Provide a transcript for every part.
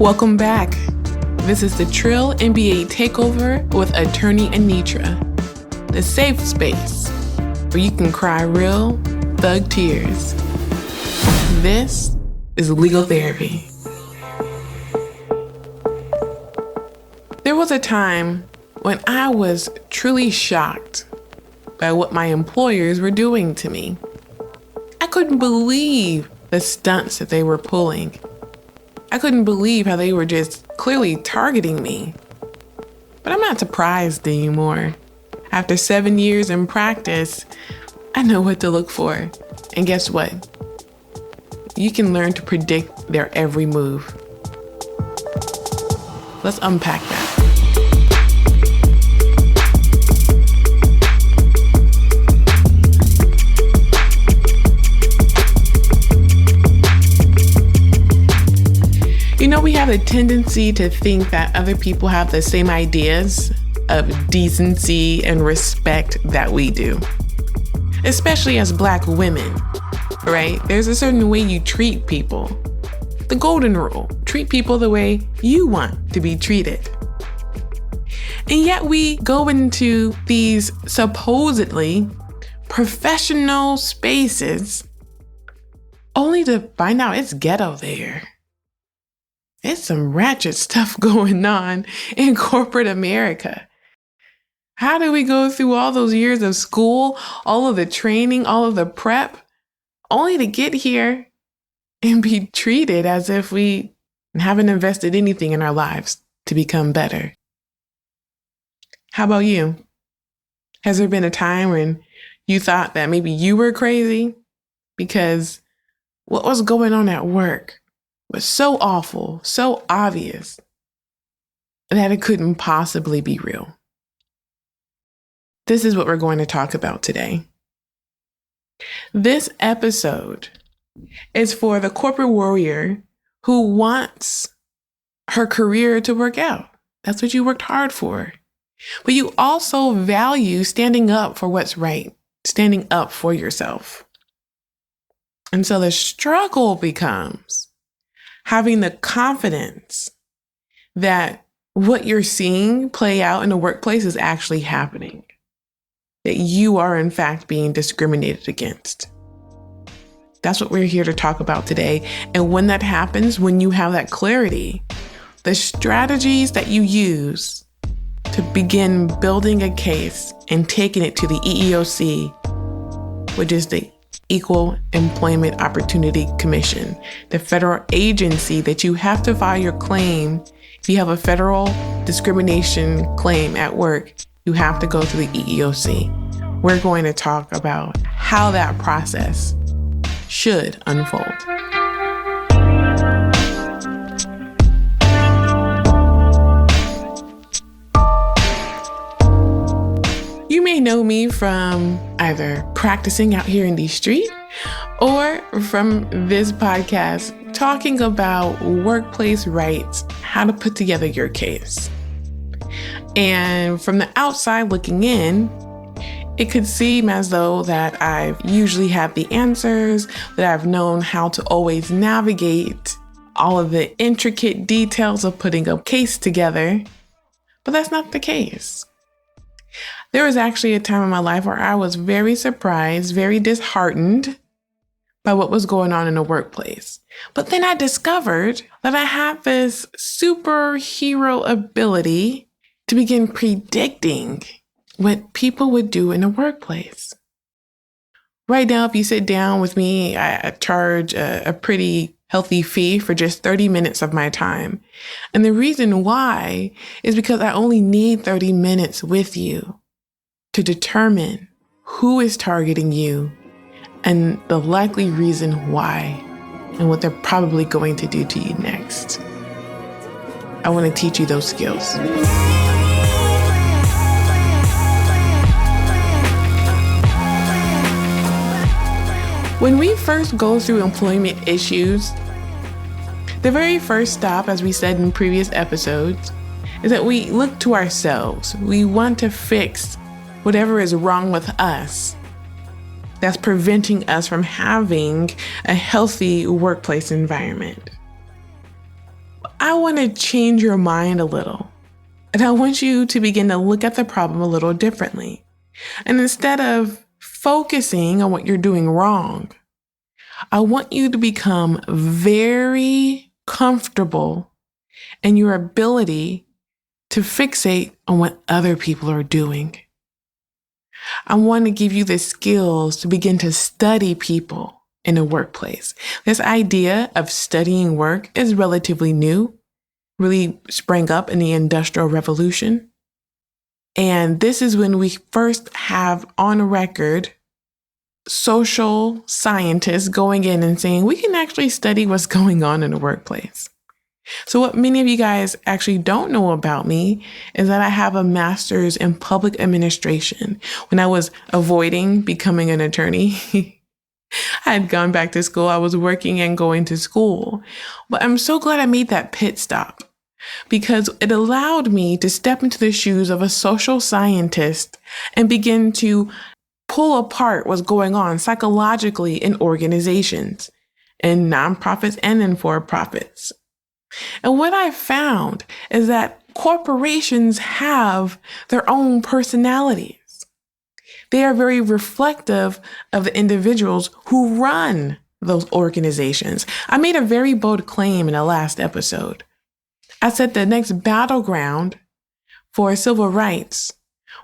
Welcome back. This is the Trill NBA Takeover with attorney Anitra, the safe space where you can cry real thug tears. This is legal therapy. There was a time when I was truly shocked by what my employers were doing to me. I couldn't believe the stunts that they were pulling. I couldn't believe how they were just clearly targeting me. But I'm not surprised anymore. After 7 years in practice, I know what to look for. And guess what? You can learn to predict their every move. Let's unpack that. You know, we have a tendency to think that other people have the same ideas of decency and respect that we do, especially as Black women, right? There's a certain way you treat people. The golden rule, treat people the way you want to be treated. And yet we go into these supposedly professional spaces only to find out it's ghetto there. It's some ratchet stuff going on in corporate America. How do we go through all those years of school, all of the training, all of the prep, only to get here and be treated as if we haven't invested anything in our lives to become better? How about you? Has there been a time when you thought that maybe you were crazy because what was going on at work was so awful, so obvious, that it couldn't possibly be real? This is what we're going to talk about today. This episode is for the corporate warrior who wants her career to work out. That's what you worked hard for. But you also value standing up for what's right, standing up for yourself. And so the struggle becomes having the confidence that what you're seeing play out in the workplace is actually happening, that you are in fact being discriminated against. That's what we're here to talk about today. And when that happens, when you have that clarity, the strategies that you use to begin building a case and taking it to the EEOC, which is the Equal Employment Opportunity Commission, the federal agency that you have to file your claim. If you have a federal discrimination claim at work, you have to go to the EEOC. We're going to talk about how that process should unfold. You may know me from either practicing out here in the street or from this podcast talking about workplace rights, how to put together your case. And from the outside looking in, it could seem as though that I've usually had the answers, that I've known how to always navigate all of the intricate details of putting a case together, but that's not the case. There was actually a time in my life where I was very surprised, very disheartened by what was going on in the workplace. But then I discovered that I had this superhero ability to begin predicting what people would do in the workplace. Right now, if you sit down with me, I charge a pretty healthy fee for just 30 minutes of my time. And the reason why is because I only need 30 minutes with you to determine who is targeting you and the likely reason why and what they're probably going to do to you next. I want to teach you those skills. When we first go through employment issues, the very first stop, as we said in previous episodes, is that we look to ourselves. We want to fix whatever is wrong with us that's preventing us from having a healthy workplace environment. I I want to change your mind a little. And I want you to begin to look at the problem a little differently. And instead of focusing on what you're doing wrong, I want you to become very comfortable in your ability to fixate on what other people are doing. I want to give you the skills to begin to study people in a workplace. This idea of studying work is relatively new, really sprang up in the Industrial Revolution. And this is when we first have on record social scientists going in and saying, we can actually study what's going on in the workplace. So what many of you guys actually don't know about me is that I have a master's in public administration. When I was avoiding becoming an attorney, I had gone back to school. I was working and going to school. But I'm so glad I made that pit stop because it allowed me to step into the shoes of a social scientist and begin to pull apart what's going on psychologically in organizations, in nonprofits and in for-profits. And what I found is that corporations have their own personalities. They are very reflective of the individuals who run those organizations. I made a very bold claim in the last episode. I said the next battleground for civil rights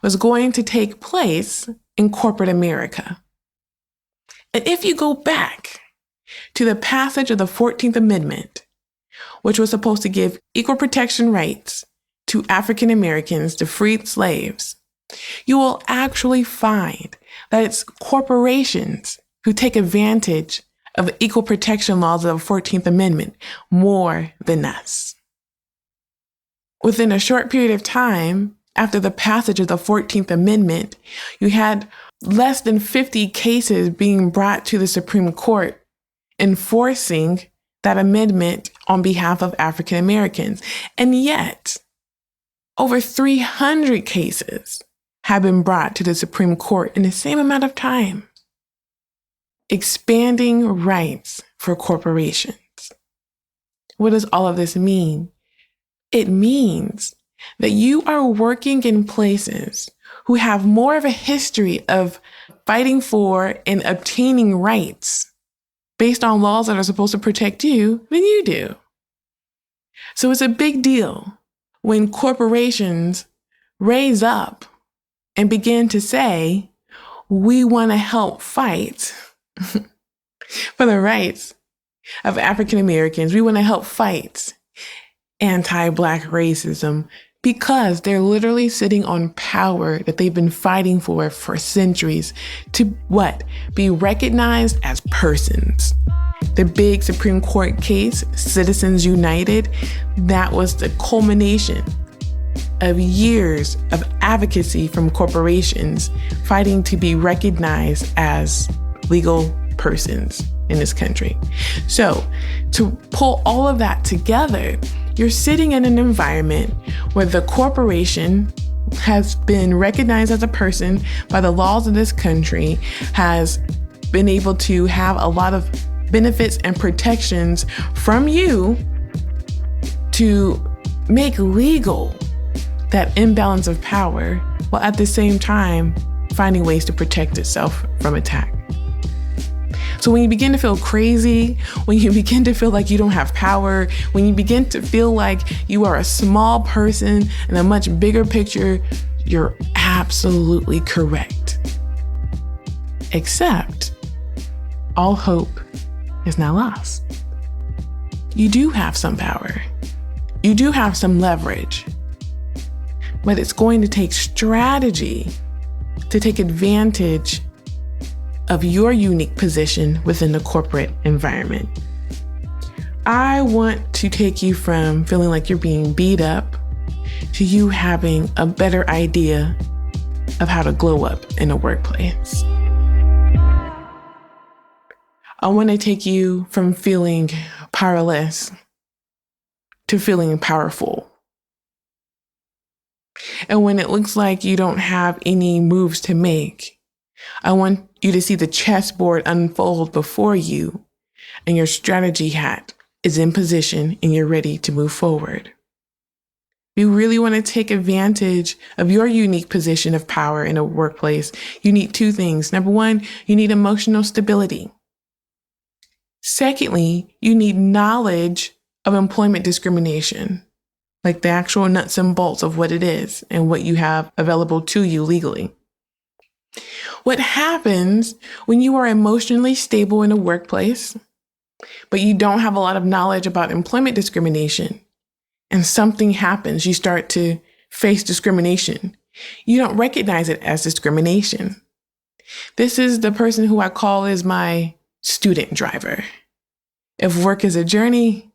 was going to take place in corporate America. And if you go back to the passage of the 14th Amendment, which was supposed to give equal protection rights to African Americans, the freed slaves, you will actually find that it's corporations who take advantage of the equal protection laws of the 14th Amendment more than us. Within a short period of time, after the passage of the 14th Amendment, you had less than 50 cases being brought to the Supreme Court enforcing that amendment on behalf of African Americans. And yet, over 300 cases have been brought to the Supreme Court in the same amount of time, expanding rights for corporations. What does all of this mean? It means that you are working in places who have more of a history of fighting for and obtaining rights based on laws that are supposed to protect you than you do. So it's a big deal when corporations raise up and begin to say, we want to help fight for the rights of African Americans. We want to help fight anti-Black racism because they're literally sitting on power that they've been fighting for centuries to what? Be recognized as persons. The big Supreme Court case, Citizens United, that was the culmination of years of advocacy from corporations fighting to be recognized as legal persons in this country. So to pull all of that together, you're sitting in an environment where the corporation has been recognized as a person by the laws of this country, has been able to have a lot of benefits and protections from you to make legal that imbalance of power, while at the same time finding ways to protect itself from attack. So when you begin to feel crazy, when you begin to feel like you don't have power, when you begin to feel like you are a small person in a much bigger picture, you're absolutely correct. Except all hope is not lost. You do have some power. You do have some leverage, but it's going to take strategy to take advantage of your unique position within the corporate environment. I want to take you from feeling like you're being beat up to you having a better idea of how to glow up in a workplace. I want to take you from feeling powerless to feeling powerful. And when it looks like you don't have any moves to make, I want you to see the chessboard unfold before you and your strategy hat is in position and you're ready to move forward. If you really want to take advantage of your unique position of power in a workplace, you need two things. Number one, you need emotional stability. Secondly, you need knowledge of employment discrimination, like the actual nuts and bolts of what it is and what you have available to you legally. What happens when you are emotionally stable in a workplace, but you don't have a lot of knowledge about employment discrimination, and something happens, you start to face discrimination. You don't recognize it as discrimination. This is the person who I call is my student driver. If work is a journey,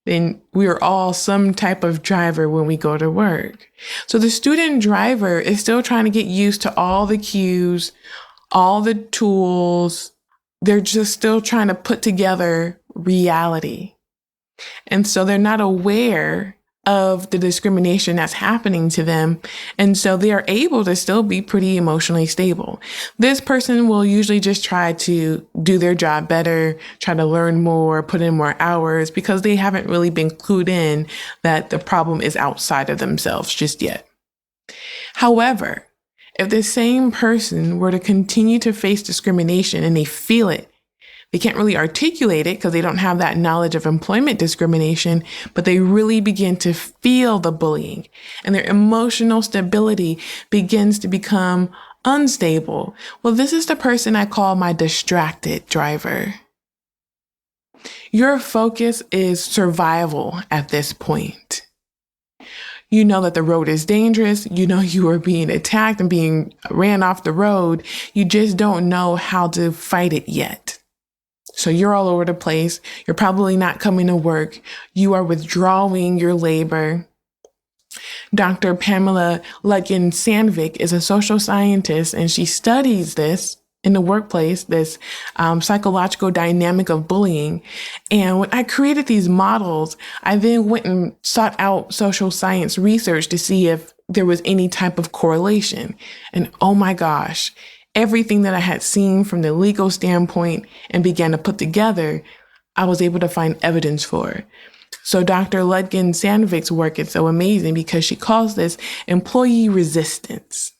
then we are all some type of driver when we go to work. So the student driver is still trying to get used to all the cues, all the tools. They're just still trying to put together reality. And so they're not aware of the discrimination that's happening to them. And so they are able to still be pretty emotionally stable. This person will usually just try to do their job better, try to learn more, put in more hours, because they haven't really been clued in that the problem is outside of themselves just yet. However, if the same person were to continue to face discrimination and they feel it, they can't really articulate it because they don't have that knowledge of employment discrimination, but they really begin to feel the bullying and their emotional stability begins to become unstable. Well, this is the person I call my distracted driver. Your focus is survival at this point. You know that the road is dangerous. You know you are being attacked and being ran off the road. You just don't know how to fight it yet. So you're all over the place. You're probably not coming to work. You are withdrawing your labor. Dr. Pamela Lutkin-Sandvik is a social scientist, and she studies this in the workplace, this psychological dynamic of bullying. And when I created these models, I then went and sought out social science research to see if there was any type of correlation. And oh my gosh, everything that I had seen from the legal standpoint and began to put together, I was able to find evidence for. So Dr. Lutkin-Sandvik's work is so amazing because she calls this employee resistance.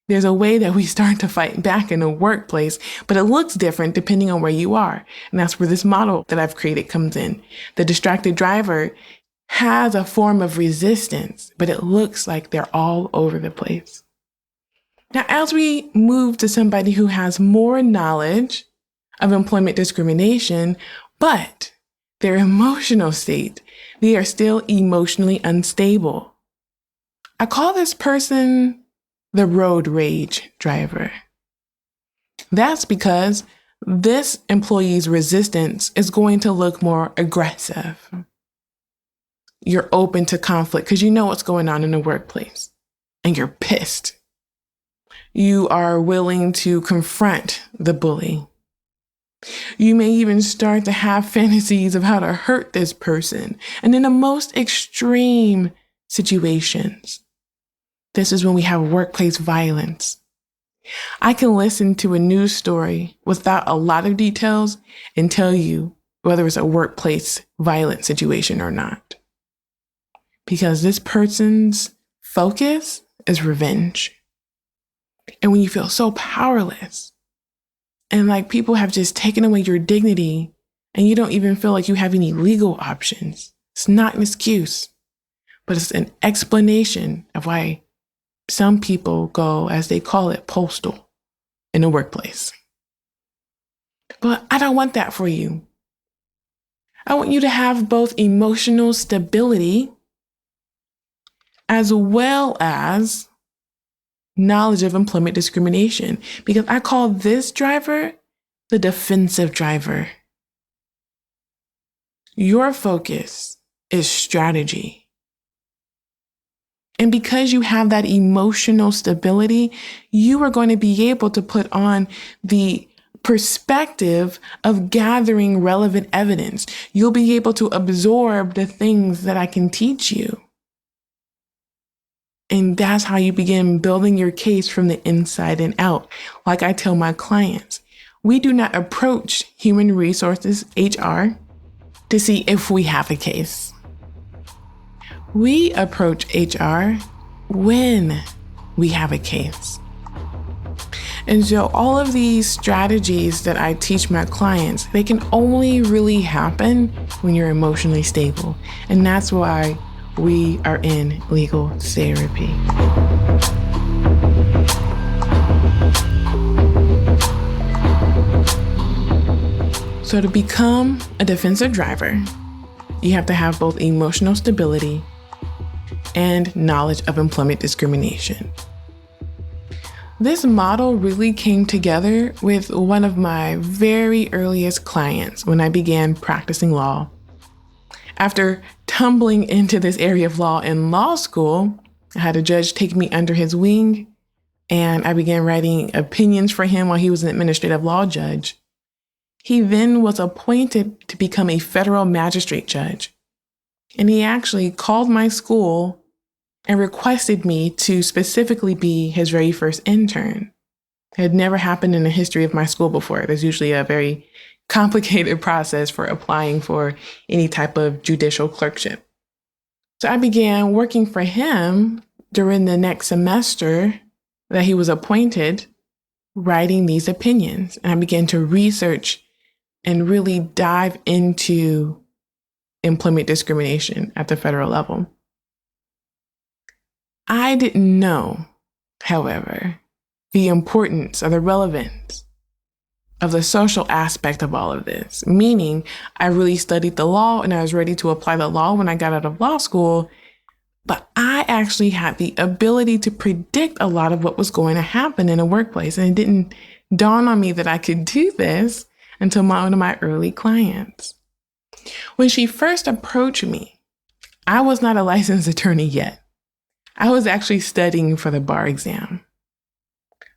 There's a way that we start to fight back in the workplace, but it looks different depending on where you are. And that's where this model that I've created comes in. The distracted driver has a form of resistance, but it looks like they're all over the place. Now, as we move to somebody who has more knowledge of employment discrimination, but their emotional state, they are still emotionally unstable. I call this person the road rage driver. That's because this employee's resistance is going to look more aggressive. You're open to conflict because you know what's going on in the workplace and you're pissed. You are willing to confront the bully. You may even start to have fantasies of how to hurt this person. And in the most extreme situations, this is when we have workplace violence. I can listen to a news story without a lot of details and tell you whether it's a workplace violence situation or not. Because this person's focus is revenge. And when you feel so powerless and like people have just taken away your dignity and you don't even feel like you have any legal options, it's not an excuse, but it's an explanation of why some people go, as they call it, postal in the workplace. But I don't want that for you. I want you to have both emotional stability as well as knowledge of employment discrimination, because I call this driver the defensive driver. Your focus is strategy. And because you have that emotional stability, you are going to be able to put on the perspective of gathering relevant evidence. You'll be able to absorb the things that I can teach you. And that's how you begin building your case from the inside and out. Like I tell my clients, we do not approach human resources, HR, to see if we have a case. We approach HR when we have a case. And so all of these strategies that I teach my clients, they can only really happen when you're emotionally stable. And that's why we are in legal therapy. So to become a defensive driver, you have to have both emotional stability and knowledge of employment discrimination. This model really came together with one of my very earliest clients when I began practicing law. After tumbling into this area of law in law school, I had a judge take me under his wing, and I began writing opinions for him while he was an administrative law judge. He then was appointed to become a federal magistrate judge, and he actually called my school and requested me to specifically be his very first intern. It had never happened in the history of my school before. There's usually a very complicated process for applying for any type of judicial clerkship. So I began working for him during the next semester that he was appointed, writing these opinions. And I began to research and really dive into employment discrimination at the federal level. I didn't know, however, the importance or the relevance of the social aspect of all of this, meaning I really studied the law and I was ready to apply the law when I got out of law school, but I actually had the ability to predict a lot of what was going to happen in a workplace, and it didn't dawn on me that I could do this until one of my early clients. When she first approached me, I was not a licensed attorney yet. I was actually studying for the bar exam.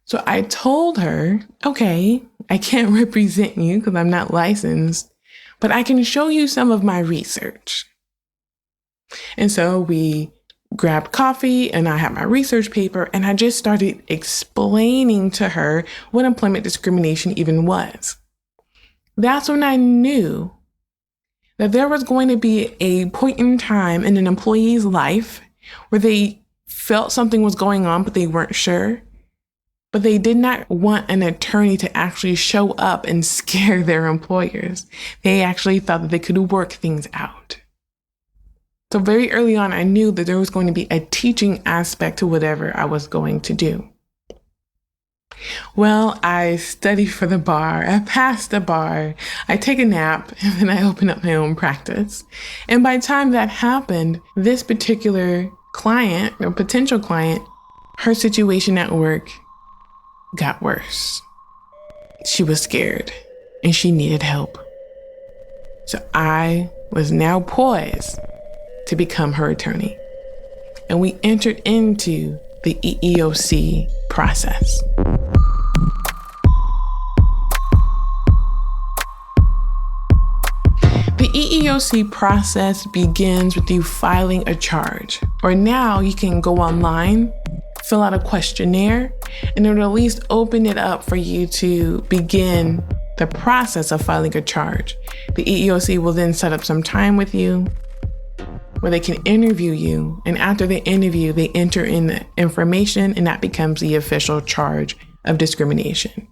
So I told her, okay, I can't represent you because I'm not licensed, but I can show you some of my research. And so we grabbed coffee and I had my research paper, and I just started explaining to her what employment discrimination even was. That's when I knew that there was going to be a point in time in an employee's life where they felt something was going on, but they weren't sure. But they did not want an attorney to actually show up and scare their employers. They actually thought that they could work things out. So very early on, I knew that there was going to be a teaching aspect to whatever I was going to do. Well, I studied for the bar, I passed the bar, I take a nap, and then I open up my own practice. And by the time that happened, this particular client, or potential client, her situation at work got worse. She was scared and she needed help. So I was now poised to become her attorney. And we entered into the EEOC process. The EEOC process begins with you filing a charge, or now you can go online, fill out a questionnaire, and it'll at least open it up for you to begin the process of filing a charge. The EEOC will then set up some time with you where they can interview you, and after the interview, they enter in the information, and that becomes the official charge of discrimination.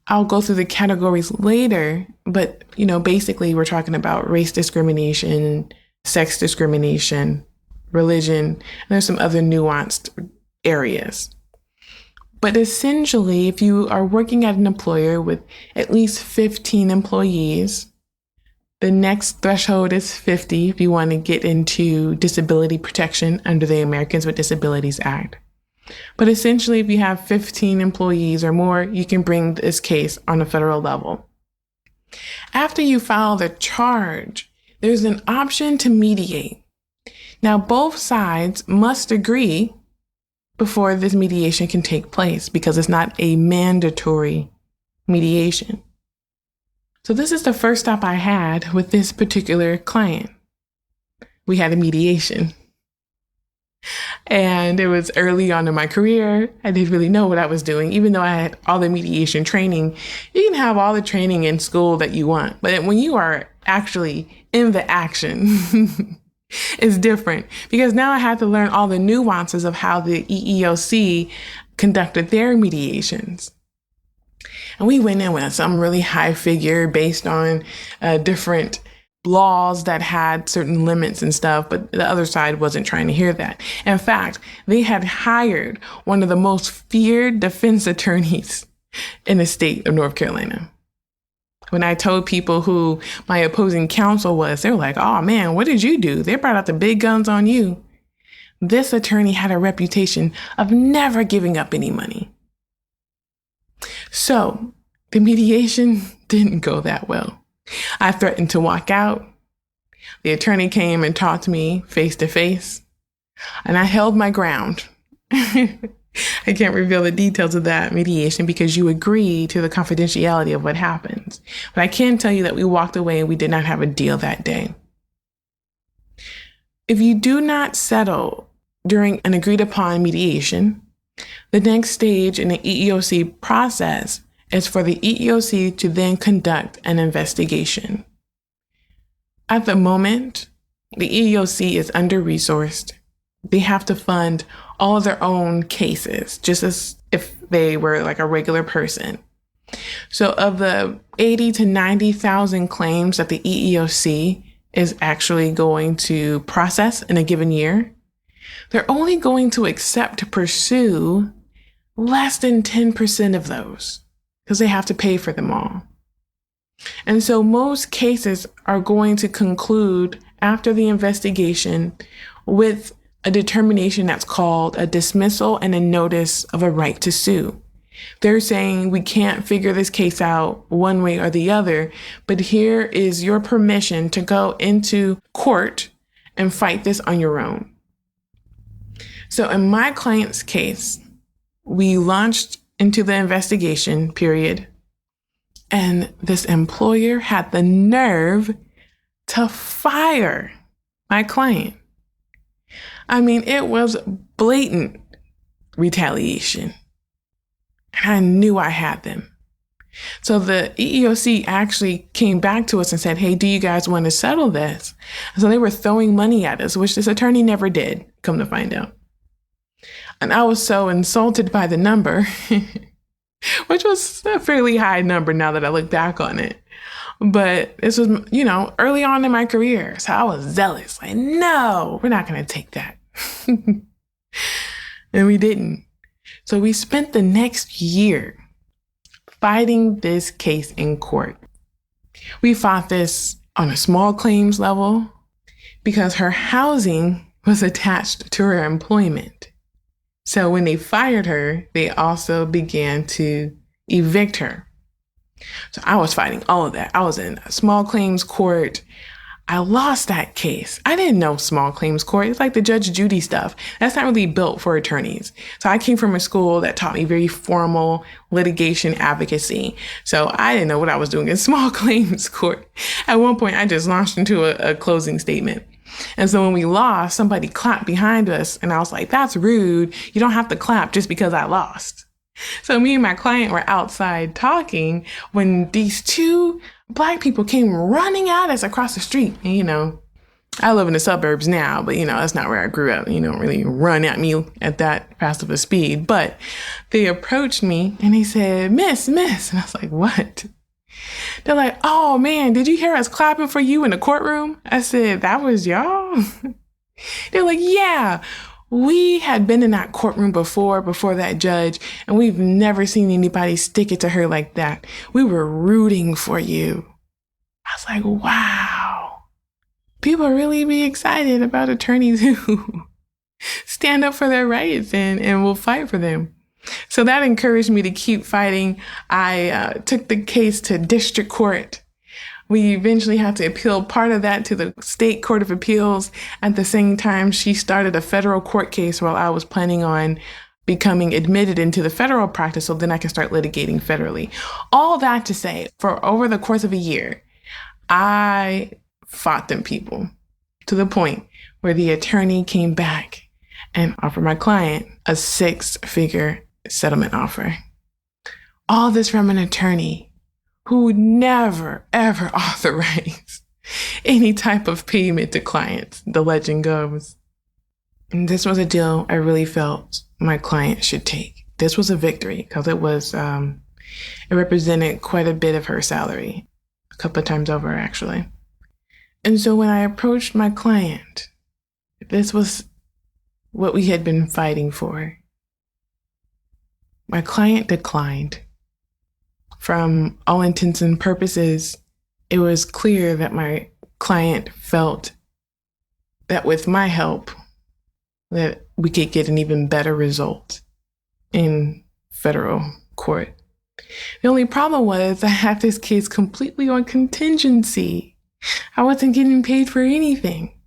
I'll go through the categories later, but basically we're talking about race discrimination, sex discrimination, religion, and there's some other nuanced areas. But essentially, if you are working at an employer with at least 15 employees, the next threshold is 50 if you want to get into disability protection under the Americans with Disabilities Act. But essentially, if you have 15 employees or more, you can bring this case on a federal level. After you file the charge, there's an option to mediate. Now, both sides must agree before this mediation can take place because it's not a mandatory mediation. So this is the first stop I had with this particular client. We had a mediation. And it was early on in my career. I didn't really know what I was doing, even though I had all the mediation training. You can have all the training in school that you want, but when you are actually in the action, it's different, because now I had to learn all the nuances of how the EEOC conducted their mediations. And we went in with some really high figure based on different laws that had certain limits and stuff, but the other side wasn't trying to hear that. In fact, they had hired one of the most feared defense attorneys in the state of North Carolina. When I told people who my opposing counsel was, they were like, "Oh man, what did you do? They brought out the big guns on you." This attorney had a reputation of never giving up any money. So the mediation didn't go that well. I threatened to walk out. The attorney came and talked to me face to face, and I held my ground. I can't reveal the details of that mediation because you agree to the confidentiality of what happens. But I can tell you that we walked away and we did not have a deal that day. If you do not settle during an agreed upon mediation, the next stage in the EEOC process is for the EEOC to then conduct an investigation. At the moment, the EEOC is under-resourced. They have to fund all of their own cases, just as if they were like a regular person. So of the 80 to 90,000 claims that the EEOC is actually going to process in a given year, they're only going to accept to pursue less than 10% of those, because they have to pay for them all. And so most cases are going to conclude after the investigation with a determination that's called a dismissal and a notice of a right to sue. They're saying we can't figure this case out one way or the other, but here is your permission to go into court and fight this on your own. So in my client's case, we launched into the investigation period, and this employer had the nerve to fire my client. I mean, it was blatant retaliation. I knew I had them. So the EEOC actually came back to us and said, "Hey, do you guys want to settle this?" So they were throwing money at us, which this attorney never did, come to find out. And I was so insulted by the number, which was a fairly high number now that I look back on it. But this was, early on in my career. So I was zealous. Like, no, we're not going to take that. And we didn't. So we spent the next year fighting this case in court. We fought this on a small claims level because her housing was attached to her employment. So when they fired her, they also began to evict her. So I was fighting all of that. I was in a small claims court. I lost that case. I didn't know small claims court. It's like the Judge Judy stuff. That's not really built for attorneys. So I came from a school that taught me very formal litigation advocacy. So I didn't know what I was doing in small claims court. At one point, I just launched into a closing statement. And so when we lost, somebody clapped behind us. And I was like, "That's rude. You don't have to clap just because I lost." So me and my client were outside talking when these two Black people came running at us across the street. And, I live in the suburbs now, but, that's not where I grew up. You don't really run at me at that fast of a speed. But they approached me and they said, Miss. And I was like, "What?" They're like, "Oh, man, did you hear us clapping for you in the courtroom?" I said, "That was y'all?" They're like, "Yeah. We had been in that courtroom before that judge, and we've never seen anybody stick it to her like that. We were rooting for you." I was like, wow. People really be excited about attorneys who stand up for their rights and will fight for them. So that encouraged me to keep fighting. I took the case to district court. We eventually had to appeal part of that to the state court of appeals. At the same time, she started a federal court case while I was planning on becoming admitted into the federal practice so then I can start litigating federally. All that to say, for over the course of a year, I fought them people to the point where the attorney came back and offer my client a 6-figure settlement offer. All this from an attorney who would never, ever authorize any type of payment to clients, the legend goes. And this was a deal I really felt my client should take. This was a victory because it represented quite a bit of her salary, a couple of times over, actually. And so when I approached my client, this was what we had been fighting for. My client declined. From all intents and purposes, it was clear that my client felt that with my help, that we could get an even better result in federal court. The only problem was I had this case completely on contingency. I wasn't getting paid for anything.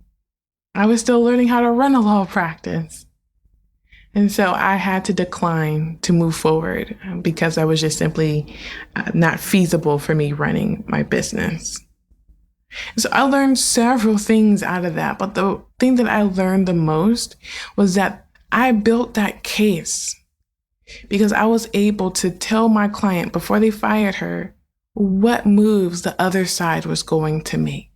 I was still learning how to run a law practice. And so I had to decline to move forward because I was just simply not feasible for me running my business. So I learned several things out of that. But the thing that I learned the most was that I built that case because I was able to tell my client before they fired her what moves the other side was going to make.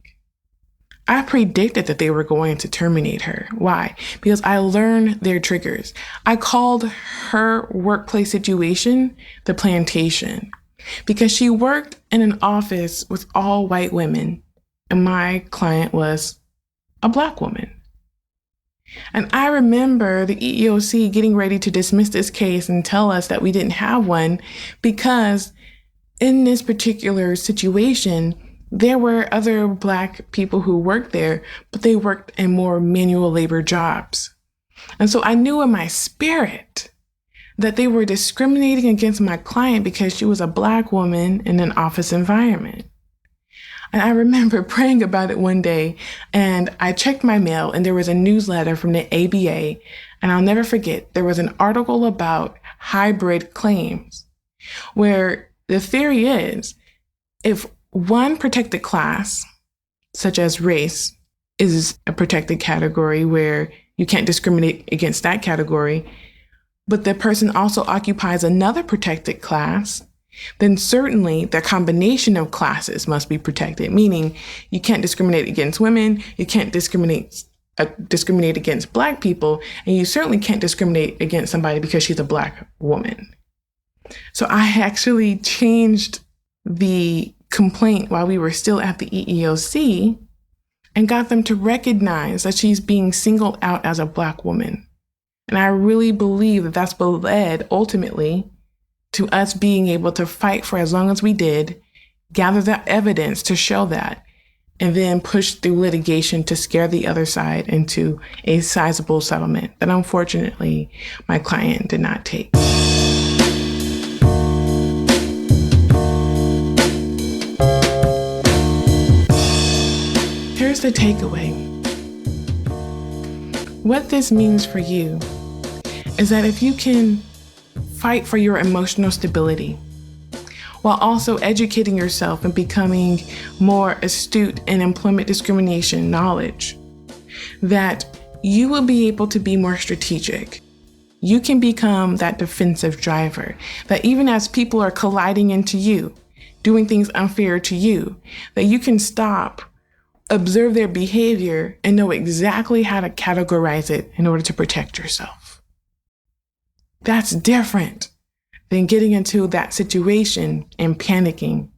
I predicted that they were going to terminate her. Why? Because I learned their triggers. I called her workplace situation the plantation because she worked in an office with all white women and my client was a Black woman. And I remember the EEOC getting ready to dismiss this case and tell us that we didn't have one because in this particular situation, there were other Black people who worked there, but they worked in more manual labor jobs. And so I knew in my spirit that they were discriminating against my client because she was a Black woman in an office environment. And I remember praying about it one day, and I checked my mail, and there was a newsletter from the ABA, and I'll never forget, there was an article about hybrid claims, where the theory is, if one protected class, such as race, is a protected category where you can't discriminate against that category, but the person also occupies another protected class, then certainly the combination of classes must be protected, meaning you can't discriminate against women, you can't discriminate against Black people, and you certainly can't discriminate against somebody because she's a Black woman. So I actually changed the complaint while we were still at the EEOC and got them to recognize that she's being singled out as a Black woman. And I really believe that that's what led ultimately to us being able to fight for as long as we did, gather that evidence to show that, and then push through litigation to scare the other side into a sizable settlement that unfortunately my client did not take. Here's the takeaway. What this means for you is that if you can fight for your emotional stability while also educating yourself and becoming more astute in employment discrimination knowledge, that you will be able to be more strategic. You can become that defensive driver, that even as people are colliding into you, doing things unfair to you, that you can stop, observe their behavior, and know exactly how to categorize it in order to protect yourself. That's different than getting into that situation and panicking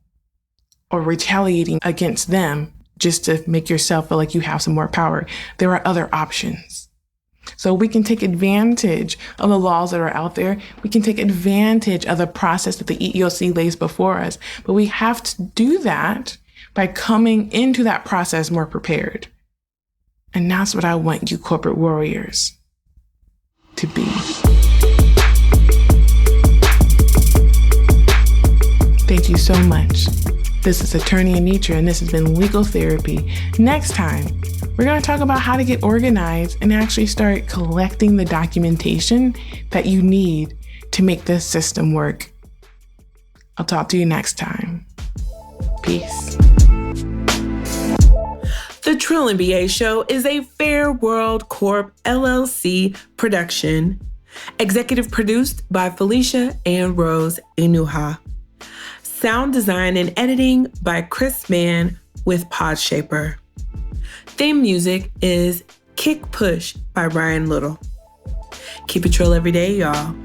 or retaliating against them just to make yourself feel like you have some more power. There are other options. So we can take advantage of the laws that are out there. We can take advantage of the process that the EEOC lays before us, but we have to do that by coming into that process more prepared. And that's what I want you corporate warriors to be. Thank you so much. This is Attorney Anitra, and this has been Legal Therapy. Next time, we're going to talk about how to get organized and actually start collecting the documentation that you need to make this system work. I'll talk to you next time. Peace. The Trill NBA Show is a Fair World Corp. LLC production. Executive produced by Felicia and Rose Inuha. Sound design and editing by Chris Mann with Podshaper. Theme music is Kick Push by Ryan Little. Keep it trill every day, y'all.